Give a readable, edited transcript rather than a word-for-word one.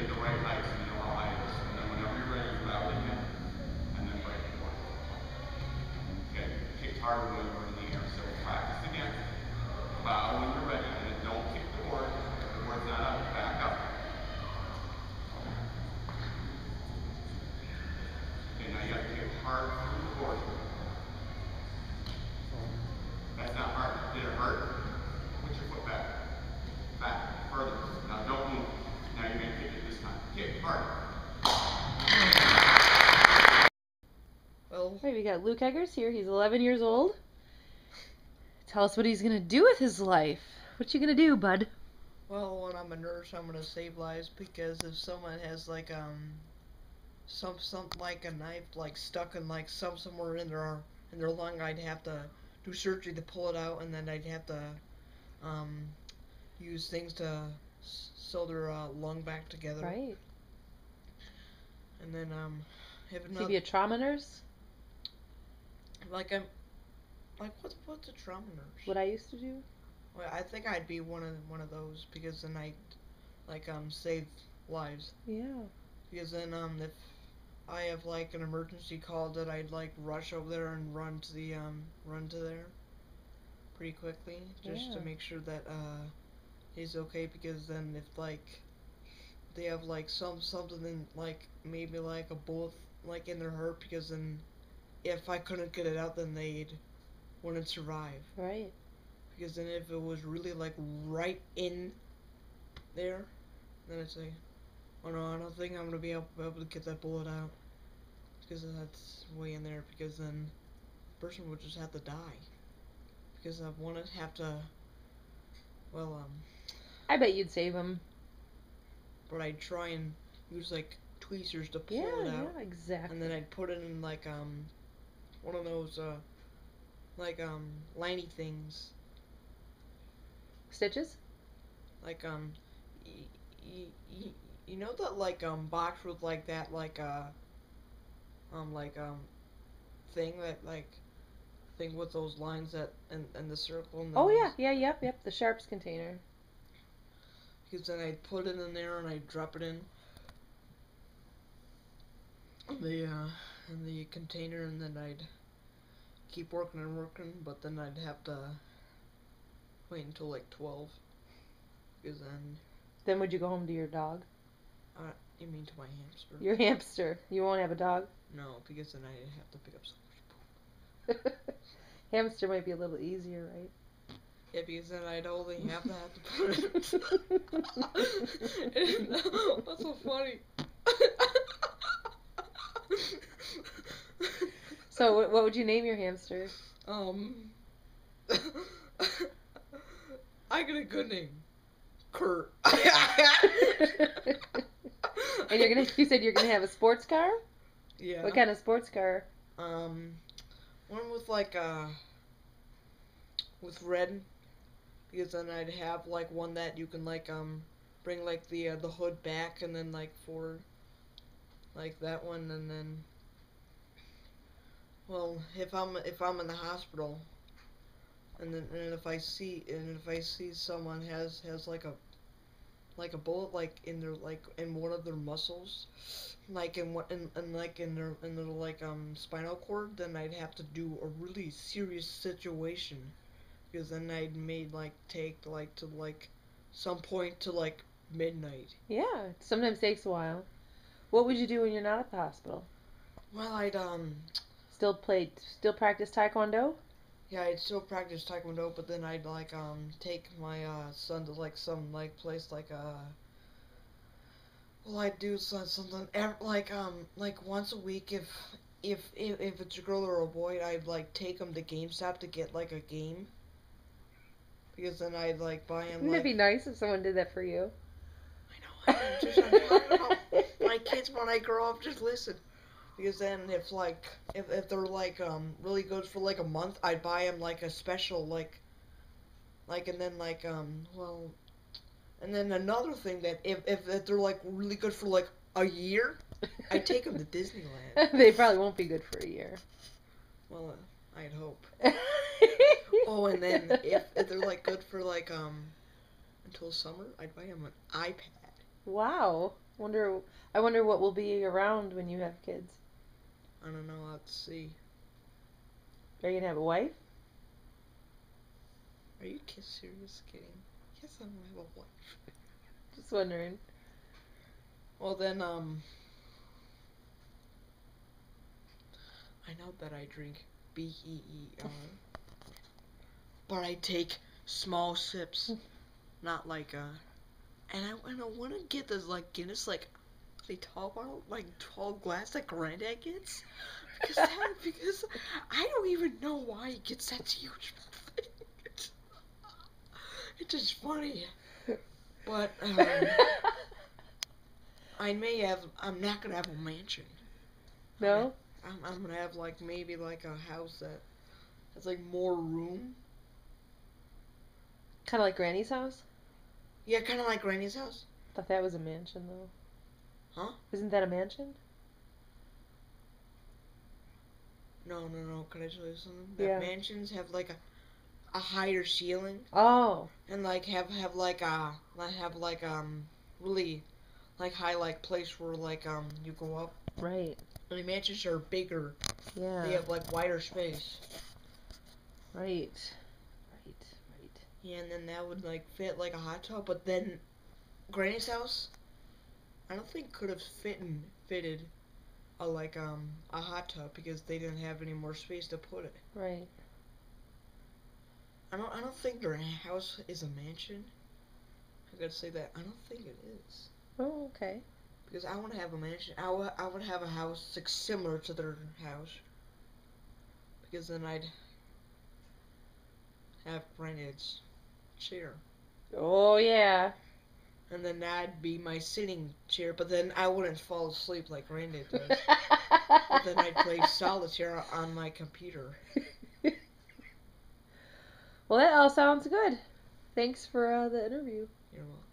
get the right height so you know how high it is. And then whenever you're ready, grab it again, and then break it forward. Okay, kick hard when we're in the air. So practice again. Bow when you're ready, and then don't kick the board. The board's not up. Back up. Okay, now you have to kick hard through the board. That's not hard. Did it hurt? Put your foot back. Back. Further. Now don't move. Now you're going to kick it this time. Kick hard. Well, Right, we got Luke Eggers here. He's 11 years old. Tell us what he's going to do with his life. What you going to do, bud? well, when I'm a nurse, I'm gonna save lives because if someone has like some like a knife like stuck in like somewhere in their lung, I'd have to do surgery to pull it out, and then I'd have to um use things to sew their lung back together. Right. And then have Could another he be a trauma nurse? like I'm like what's a trauma nurse? What I used to do? Well, I think I'd be one of those because then I like save lives. Yeah. Because then if I have like an emergency call, that I'd like rush over there and run to there pretty quickly just to make sure that he's okay, because then if like they have like something in like maybe like a bullet like in their heart, because then if I couldn't get it out, then they wouldn't survive. Right. Because then if it was really like right in there, then I'd say, oh no, I don't think I'm gonna be able to get that bullet out, because that's way in there. Because then the person would just have to die. Because I wouldn't have to. Well, I bet you'd save him. but I'd try and use like tweezers to pull Yeah, it out, yeah, exactly. and then I'd put it in like one of those like liney things, Stitches? like you know that like box with like that like like thing that like thing with those lines that and the circle and Oh yeah, yeah, yep. The sharps container. Because then I'd put it in there and I'd drop it in the container, and then I'd keep working and working, but then I'd have to wait until like 12, because then Then would you go home to your dog? you mean to my hamster? Your hamster. You won't have a dog? No, because then I'd have to pick up so much poop. Hamster might be a little easier, right? Yeah, because then I'd only have to put it. That's so funny. So, what would you name your hamster? I got a good name. Kurt. And you said you're gonna have a sports car? Yeah. What kind of sports car? One with like with red, because then I'd have like one that you can like bring like the hood back and then like forward, like that one. And then, well, if I'm in the hospital, and if I see someone has like a bullet like in their like in one of their muscles, like in like in their like spinal cord, then I'd have to do a really serious situation, because then I'd like take like to like some point to like midnight. Yeah, it sometimes takes a while. What would you do when you're not at the hospital? Well, I'd Still practice taekwondo? yeah, I'd still practice taekwondo, but then I'd like take my son to like some like place like well, I'd do something like once a week, if it's a girl or a boy, I'd like take him to GameStop to get like a game, because then I'd like buy him. Wouldn't it be nice if someone did that for you? I know. I'm talking about my kids when I grow up. Just listen. Because then if they're like really good for like a month, I'd buy them like a special like and then like well, and then another thing, that if they're like really good for like a year, I'd take them to Disneyland. They probably won't be good for a year. Well, I'd hope. Oh, and then if they're like good for like until summer, I'd buy them an iPad. Wow. I wonder what will be around when you have kids. I don't know. Let's see. Are you gonna have a wife? Are you serious? Kidding? Yes, I'm gonna have a wife. Just wondering. Well then, I know that I drink BEER, but I take small sips, not like and I want to get this like Guinness like a tall bottle, like tall glass that Granddad gets, because I don't even know why he gets that huge thing. It's just funny, but I'm not gonna have a mansion. No? I'm gonna have like maybe like a house that has like more room. Kind of like Granny's house? Yeah, kind of like Granny's house. Thought that was a mansion, though. Huh? Isn't that a mansion? No, no, no. Can I tell you something? Yeah. That mansions have like a higher ceiling Oh. and like have like really like high like place where like you go up. Right. And the mansions are bigger. Yeah. They have like wider space. Right. Right. Right. Yeah, and then that would like fit like a hot tub. But then Granny's house, I don't think could have fitted a hot tub because they didn't have any more space to put it. Right. I don't think their house is a mansion. I gotta say that I don't think it is. Oh, okay. Because I want to have a mansion. I would have a house like, similar to their house. Because then I'd have Granddad's chair. Oh, yeah. And then that'd be my sitting chair, but then I wouldn't fall asleep like Granddad does. But then I'd play solitaire on my computer. Well, that all sounds good. Thanks for the interview. You're welcome.